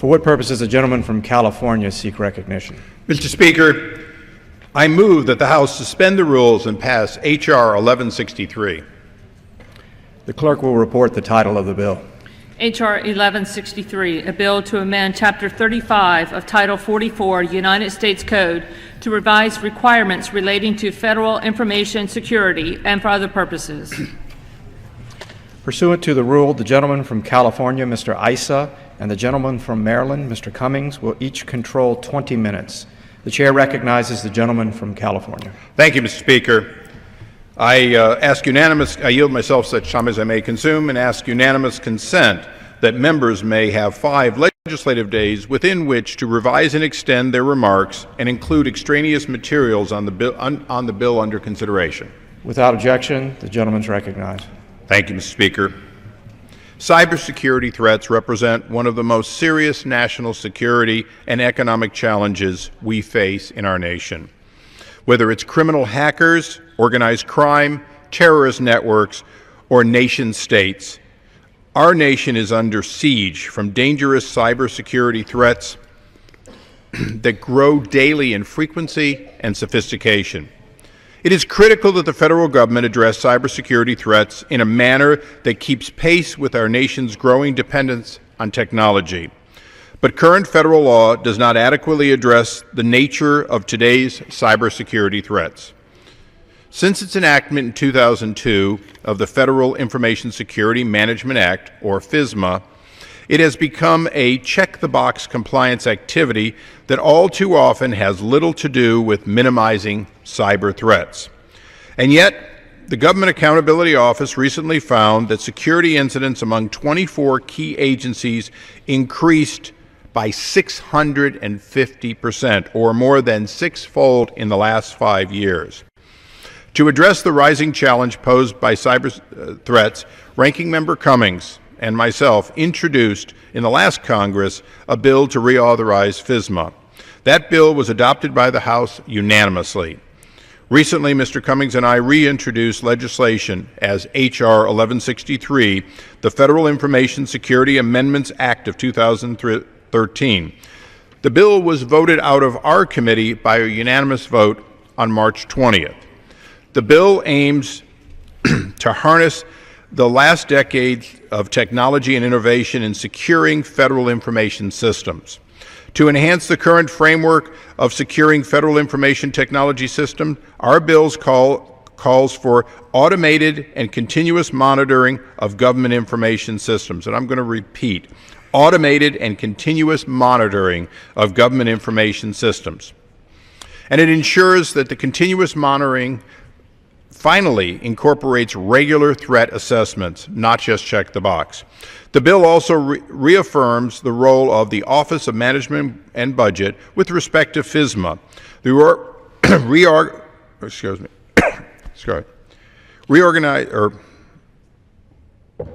For what purpose does the gentleman from California seek recognition? Mr. Speaker, I move that the House suspend the rules and pass H.R. 1163. The clerk will report the title of the bill. H.R. 1163, a bill to amend Chapter 35 of Title 44 United States Code to revise requirements relating to federal information security and for other purposes. Pursuant to the rule, the gentleman from California, Mr. Issa, and the gentleman from Maryland, Mr. Cummings, will each control 20 minutes. The chair recognizes the gentleman from California. Thank you, Mr. Speaker. I yield myself such time as I may consume and ask unanimous consent that members may have 5 legislative days within which to revise and extend their remarks and include extraneous materials on the bill under consideration. Without objection, the gentleman is recognized. Thank you, Mr. Speaker. Cybersecurity threats represent one of the most serious national security and economic challenges we face in our nation. Whether it's criminal hackers, organized crime, terrorist networks, or nation states, our nation is under siege from dangerous cybersecurity threats that grow daily in frequency and sophistication. It is critical that the federal government address cybersecurity threats in a manner that keeps pace with our nation's growing dependence on technology. But current federal law does not adequately address the nature of today's cybersecurity threats. Since its enactment in 2002 of the Federal Information Security Management Act, or FISMA, it has become a check-the-box compliance activity that all too often has little to do with minimizing cyber threats. And yet, the Government Accountability Office recently found that security incidents among 24 key agencies increased by 650%, or more than 6-fold in the last 5 years. To address the rising challenge posed by cyber threats, Ranking Member Cummings and myself introduced in the last Congress a bill to reauthorize FISMA. That bill was adopted by the House unanimously. Recently, Mr. Cummings and I reintroduced legislation as H.R. 1163, the Federal Information Security Amendments Act of 2013. The bill was voted out of our committee by a unanimous vote on March 20th. The bill aims to harness the last decade of technology and innovation in securing federal information systems. To enhance the current framework of securing federal information technology systems, our bill calls for automated and continuous monitoring of government information systems. And I'm going to repeat, automated and continuous monitoring of government information systems. And it ensures that the continuous monitoring finally incorporates regular threat assessments, not just check the box. The bill also reaffirms the role of the Office of Management and Budget with respect to FISMA.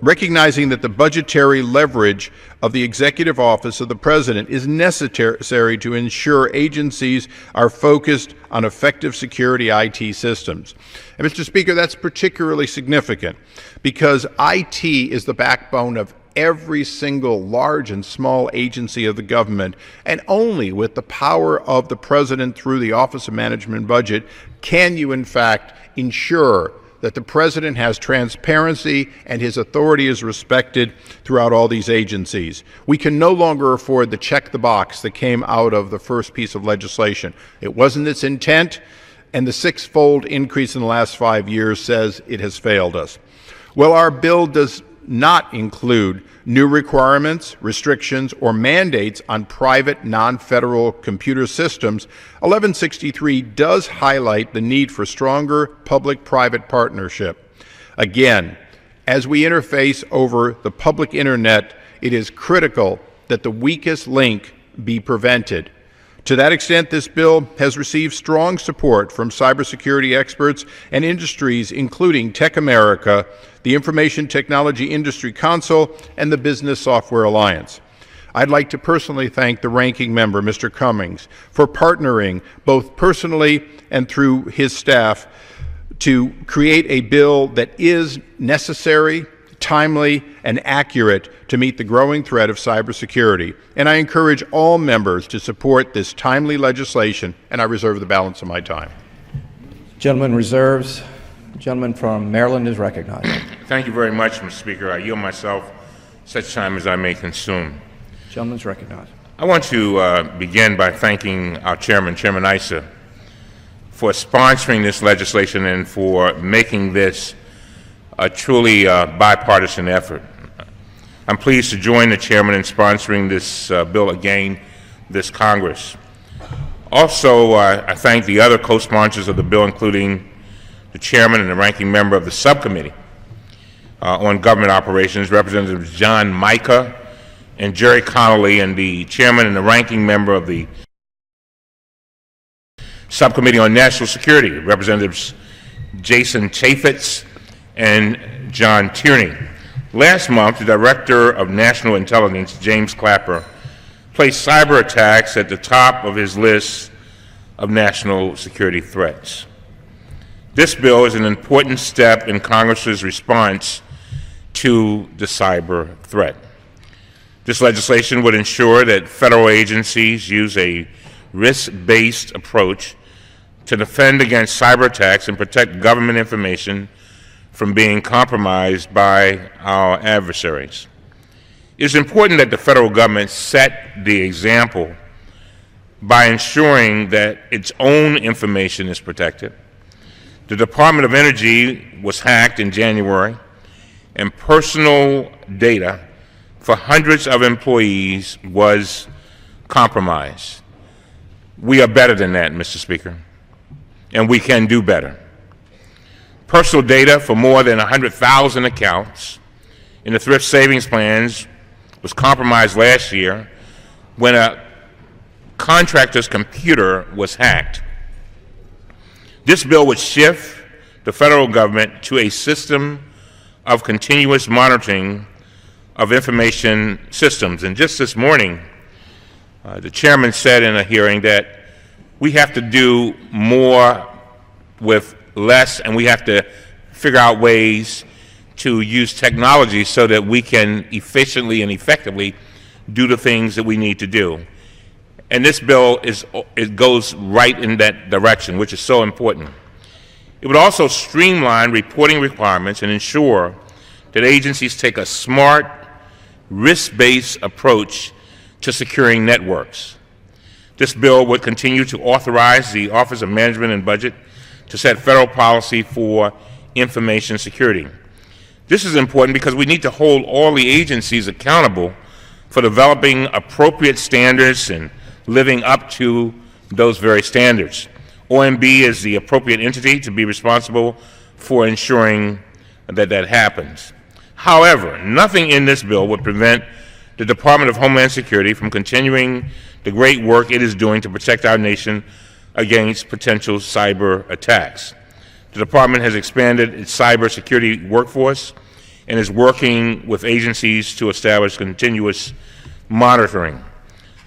Recognizing that the budgetary leverage of the Executive Office of the President is necessary to ensure agencies are focused on effective security IT systems. And Mr. Speaker, that's particularly significant because IT is the backbone of every single large and small agency of the government, and only with the power of the President through the Office of Management and Budget can you, in fact, ensure that the President has transparency and his authority is respected throughout all these agencies. We can no longer afford the check the box that came out of the first piece of legislation. It wasn't its intent, and the 6-fold increase in the last 5 years says it has failed us. Well, our bill does not include new requirements, restrictions, or mandates on private non-federal computer systems. 1163 does highlight the need for stronger public-private partnership. Again, as we interface over the public internet, it is critical that the weakest link be prevented. To that extent, this bill has received strong support from cybersecurity experts and industries, including Tech America, the Information Technology Industry Council, and the Business Software Alliance. I'd like to personally thank the ranking member, Mr. Cummings, for partnering both personally and through his staff to create a bill that is necessary, timely, and accurate to meet the growing threat of cybersecurity. And I encourage all members to support this timely legislation, and I reserve the balance of my time. Gentleman reserves. The gentleman from Maryland is recognized. Thank you very much, Mr. Speaker. I yield myself such time as I may consume. Gentleman's recognized. I want to begin by thanking our chairman, Chairman Issa, for sponsoring this legislation and for making this a truly bipartisan effort. I'm pleased to join the chairman in sponsoring this bill again this Congress. Also, I thank the other co-sponsors of the bill, including the chairman and the ranking member of the subcommittee on government operations, Representatives John Micah and Jerry Connolly, and the chairman and the ranking member of the subcommittee on national security, Representatives Jason Chaffetz and John Tierney. Last month, the Director of National Intelligence, James Clapper, placed cyber attacks at the top of his list of national security threats. This bill is an important step in Congress's response to the cyber threat. This legislation would ensure that federal agencies use a risk-based approach to defend against cyber attacks and protect government information from being compromised by our adversaries. It is important that the federal government set the example by ensuring that its own information is protected. The Department of Energy was hacked in January, and personal data for hundreds of employees was compromised. We are better than that, Mr. Speaker, and we can do better. Personal data for more than 100,000 accounts in the thrift savings plans was compromised last year when a contractor's computer was hacked. This bill would shift the federal government to a system of continuous monitoring of information systems. And just this morning, the chairman said in a hearing that we have to do more with less, and we have to figure out ways to use technology so that we can efficiently and effectively do the things that we need to do. And this bill goes right in that direction, which is so important. It would also streamline reporting requirements and ensure that agencies take a smart, risk-based approach to securing networks. This bill would continue to authorize the Office of Management and Budget to set federal policy for information security. This is important because we need to hold all the agencies accountable for developing appropriate standards and living up to those very standards. OMB is the appropriate entity to be responsible for ensuring that that happens. However, nothing in this bill would prevent the Department of Homeland Security from continuing the great work it is doing to protect our nation against potential cyber attacks. The department has expanded its cybersecurity workforce and is working with agencies to establish continuous monitoring.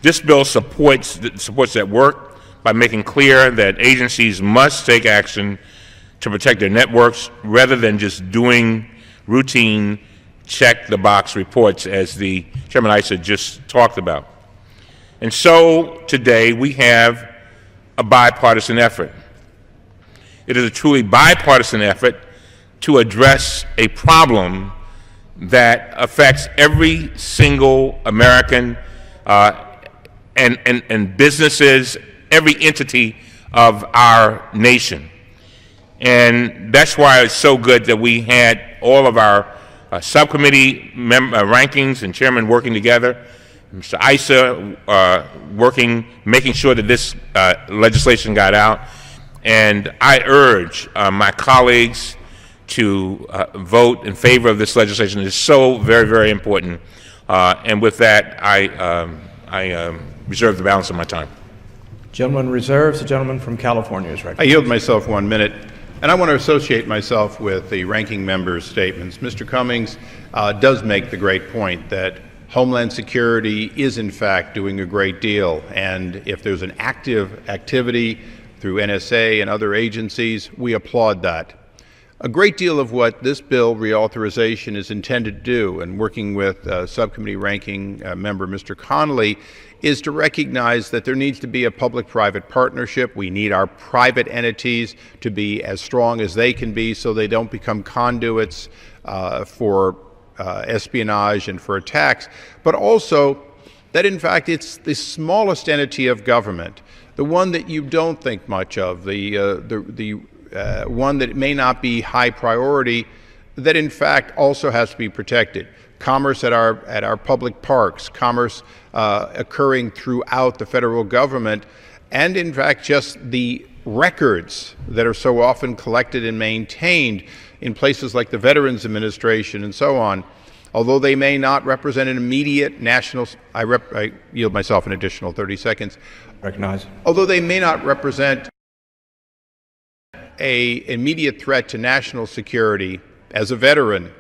This bill supports that work by making clear that agencies must take action to protect their networks rather than just doing routine check-the-box reports, as the Chairman Issa just talked about. And so today we have a bipartisan effort. It is a truly bipartisan effort to address a problem that affects every single American and businesses, every entity of our nation. And that's why it's so good that we had all of our subcommittee rankings and chairmen working together, Mr. Issa making sure that this legislation got out. And I urge my colleagues to vote in favor of this legislation. It is so very, very important. And with that, I reserve the balance of my time. Gentleman reserves. The gentleman from California is recognized. I yield myself 1 minute, and I want to associate myself with the ranking member's statements. Mr. Cummings does make the great point that Homeland Security is, in fact, doing a great deal, and if there's an active activity through NSA and other agencies, we applaud that. A great deal of what this bill reauthorization is intended to do, and working with subcommittee ranking member Mr. Connolly, is to recognize that there needs to be a public-private partnership. We need our private entities to be as strong as they can be so they don't become conduits for espionage and for attacks, but also that in fact it's the smallest entity of government, the one that you don't think much of, the one that may not be high priority, that in fact also has to be protected. Commerce at our public parks, commerce occurring throughout the federal government, and in fact just the records that are so often collected and maintained in places like the Veterans Administration and so on. Although they may not represent an immediate national, I yield myself an additional 30 seconds. Recognize. Although they may not represent an immediate threat to national security, as a veteran,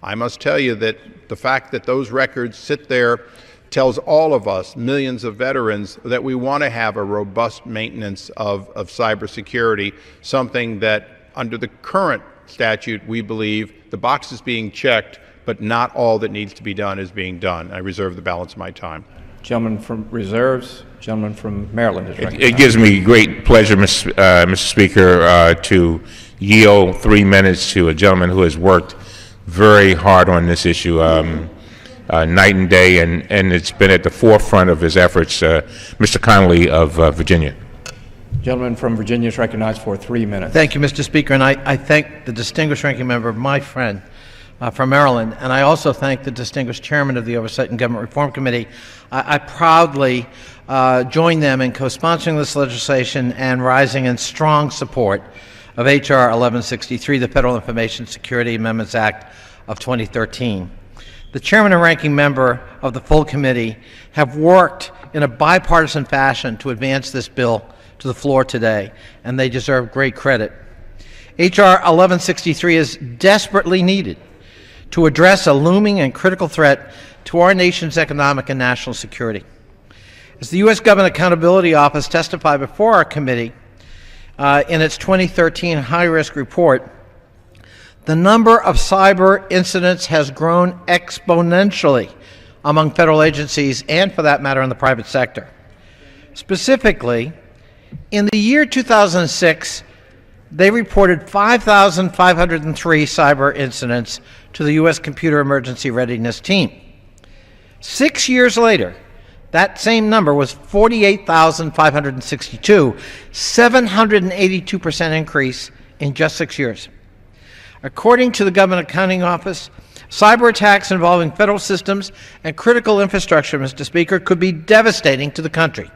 I must tell you that the fact that those records sit there tells all of us, millions of veterans, that we want to have a robust maintenance of cybersecurity, something that under the current statute we believe the box is being checked, but not all that needs to be done is being done. I reserve the balance of my time. Gentleman from Reserves, gentleman from Maryland is recognized. It gives me great pleasure, Mr. Speaker, to yield 3 minutes to a gentleman who has worked very hard on this issue, night and day, and it's been at the forefront of his efforts, Mr. Connolly of Virginia. Gentleman from Virginia is recognized for 3 minutes. Thank you, Mr. Speaker, and I thank the distinguished ranking member, my friend, from Maryland, and I also thank the distinguished chairman of the Oversight and Government Reform Committee. I proudly join them in co-sponsoring this legislation and rising in strong support of H.R. 1163, the Federal Information Security Amendments Act of 2013. The chairman and ranking member of the full committee have worked in a bipartisan fashion to advance this bill to the floor today, and they deserve great credit. H.R. 1163 is desperately needed to address a looming and critical threat to our nation's economic and national security. As the U.S. Government Accountability Office testified before our committee in its 2013 high-risk report, the number of cyber incidents has grown exponentially among federal agencies and, for that matter, in the private sector. Specifically, in the year 2006, they reported 5,503 cyber incidents to the U.S. Computer Emergency Readiness Team. 6 years later, that same number was 48,562, 782% increase in just 6 years. According to the Government Accounting Office, cyber attacks involving federal systems and critical infrastructure, Mr. Speaker, could be devastating to the country.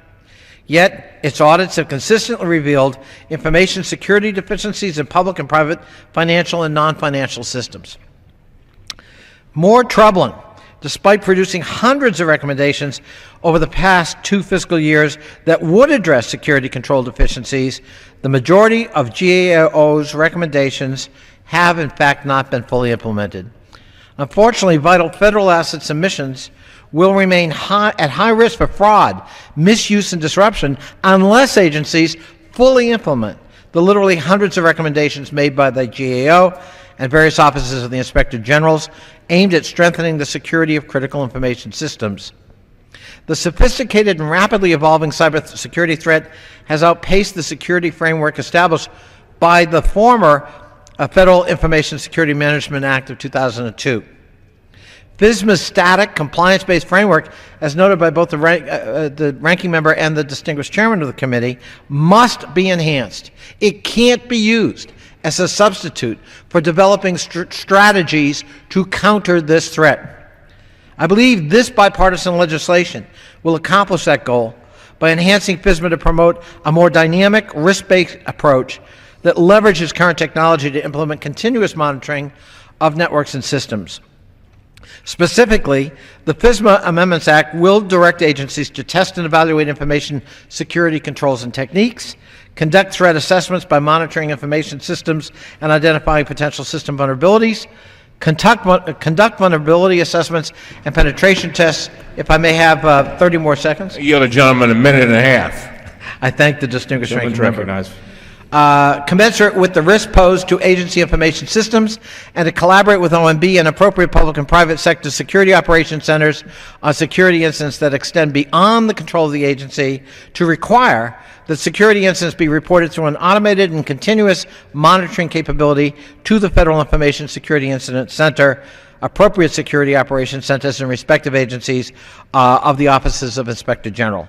Yet, its audits have consistently revealed information security deficiencies in public and private financial and non-financial systems. More troubling, despite producing hundreds of recommendations over the past 2 fiscal years that would address security control deficiencies, the majority of GAO's recommendations have in fact not been fully implemented. Unfortunately, vital federal asset submissions will remain at high risk for fraud, misuse, and disruption unless agencies fully implement the literally hundreds of recommendations made by the GAO and various offices of the Inspector Generals aimed at strengthening the security of critical information systems. The sophisticated and rapidly evolving cybersecurity threat has outpaced the security framework established by the former Federal Information Security Management Act of 2002. FISMA's static, compliance-based framework, as noted by both the ranking member and the distinguished chairman of the committee, must be enhanced. It can't be used as a substitute for developing strategies to counter this threat. I believe this bipartisan legislation will accomplish that goal by enhancing FISMA to promote a more dynamic, risk-based approach that leverages current technology to implement continuous monitoring of networks and systems. Specifically, the FISMA Amendments Act will direct agencies to test and evaluate information security controls and techniques, conduct threat assessments by monitoring information systems and identifying potential system vulnerabilities, conduct vulnerability assessments and penetration tests. If I may have 30 more seconds. You yield a gentleman a minute and a half. I thank the distinguished ranking member. Recognized. commensurate with the risk posed to agency information systems, and to collaborate with OMB and appropriate public and private sector security operations centers on security incidents that extend beyond the control of the agency, to require that security incidents be reported through an automated and continuous monitoring capability to the Federal Information Security Incident Center, appropriate security operations centers in respective agencies of the offices of Inspector General.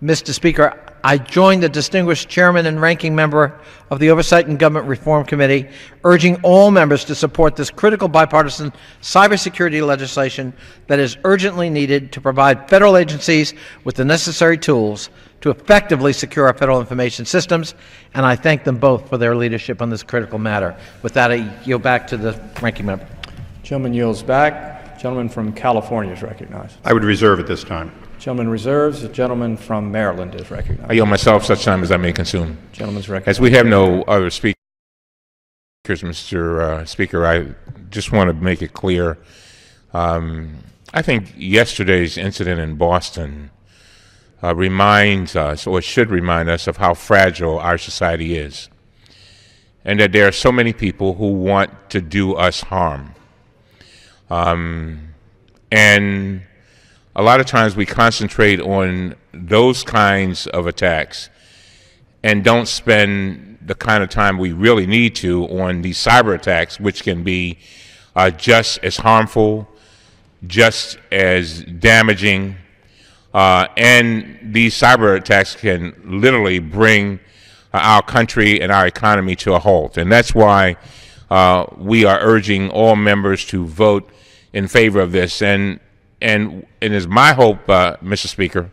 Mr. Speaker, I join the distinguished chairman and ranking member of the Oversight and Government Reform Committee, urging all members to support this critical bipartisan cybersecurity legislation that is urgently needed to provide federal agencies with the necessary tools to effectively secure our federal information systems, and I thank them both for their leadership on this critical matter. With that, I yield back to the ranking member. Gentleman yields back. Gentleman from California is recognized. I would reserve at this time. Gentleman reserves. The gentleman from Maryland is recognized. I yield myself such time as I may consume. Gentleman's recognized. As we have no other speakers, Mr. Speaker, I just want to make it clear. I think yesterday's incident in Boston reminds us, or should remind us, of how fragile our society is, and that there are so many people who want to do us harm. And a lot of times we concentrate on those kinds of attacks and don't spend the kind of time we really need to on these cyber attacks, which can be just as harmful, just as damaging, and these cyber attacks can literally bring our country and our economy to a halt. And that's why we are urging all members to vote in favor of this. And it is my hope, Mr. Speaker,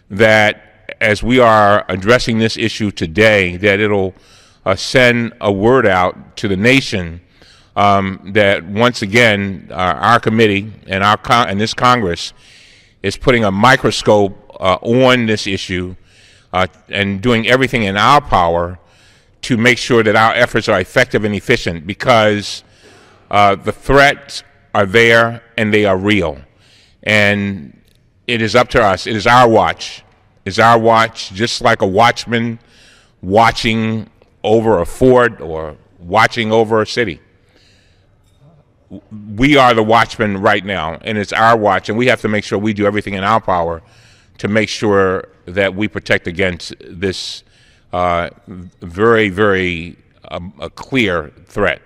that as we are addressing this issue today, that it'll send a word out to the nation that once again our committee and this Congress is putting a microscope on this issue and doing everything in our power to make sure that our efforts are effective and efficient, because the threats are there and they are real. And it is up to us. It is our watch. It's our watch, just like a watchman watching over a fort or watching over a city. We are the watchmen right now, and it's our watch, and we have to make sure we do everything in our power to make sure that we protect against this very, very clear threat.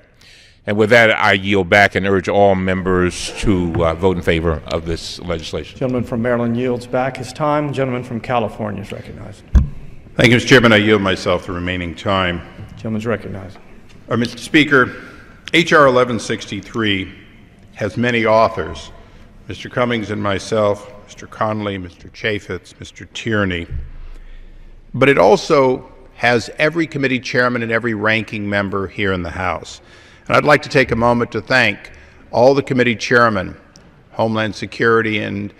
And with that, I yield back and urge all members to vote in favor of this legislation. Gentleman from Maryland yields back his time. Gentleman from California is recognized. Thank you, Mr. Chairman. I yield myself the remaining time. Gentleman's recognized. Mr. Speaker, H.R. 1163 has many authors, Mr. Cummings and myself, Mr. Connolly, Mr. Chaffetz, Mr. Tierney. But it also has every committee chairman and every ranking member here in the House. And I'd like to take a moment to thank all the committee chairmen, Homeland Security and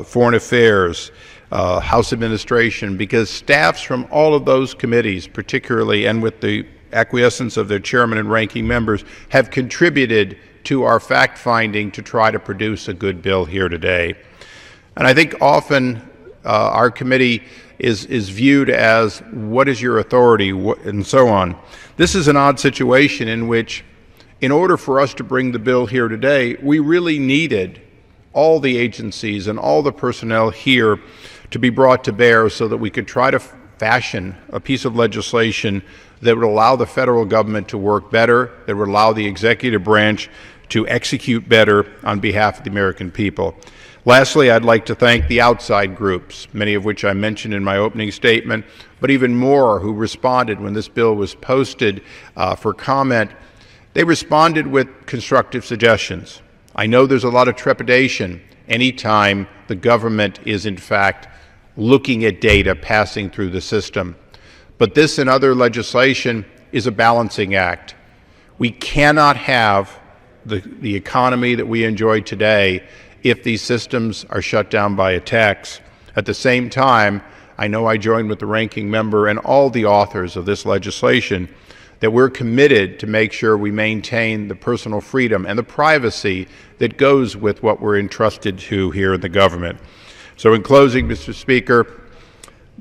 Foreign Affairs, House Administration, because staffs from all of those committees, particularly and with the acquiescence of their chairman and ranking members, have contributed to our fact-finding to try to produce a good bill here today. And I think often our committee is viewed as, what is your authority, and so on. This is an odd situation in which, in order for us to bring the bill here today, we really needed all the agencies and all the personnel here to be brought to bear so that we could try to fashion a piece of legislation that would allow the federal government to work better, that would allow the executive branch to execute better on behalf of the American people. Lastly, I'd like to thank the outside groups, many of which I mentioned in my opening statement, but even more who responded when this bill was posted for comment. They responded with constructive suggestions. I know there's a lot of trepidation anytime the government is in fact looking at data passing through the system. But this and other legislation is a balancing act. We cannot have the economy that we enjoy today if these systems are shut down by attacks. At the same time, I know I join with the ranking member and all the authors of this legislation that we're committed to make sure we maintain the personal freedom and the privacy that goes with what we're entrusted to here in the government. So in closing, Mr. Speaker,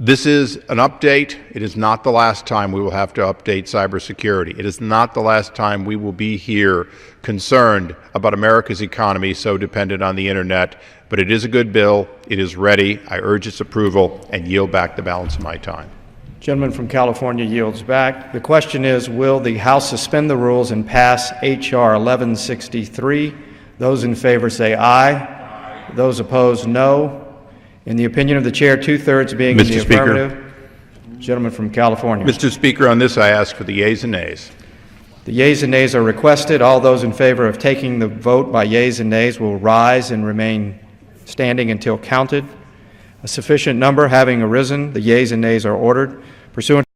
This is an update. It is not the last time we will have to update cybersecurity. It is not the last time we will be here concerned about America's economy so dependent on the internet. But it is a good bill. It is ready. I urge its approval and yield back the balance of my time. Gentleman from California yields back. The question is, will the House suspend the rules and pass H.R. 1163? Those in favor say aye. Those opposed, no. In the opinion of the chair, two-thirds being in the affirmative. Gentleman from California. Mr. Speaker, on this I ask for the yeas and nays. The yeas and nays are requested. All those in favor of taking the vote by yeas and nays will rise and remain standing until counted. A sufficient number having arisen, the yeas and nays are ordered. Pursuant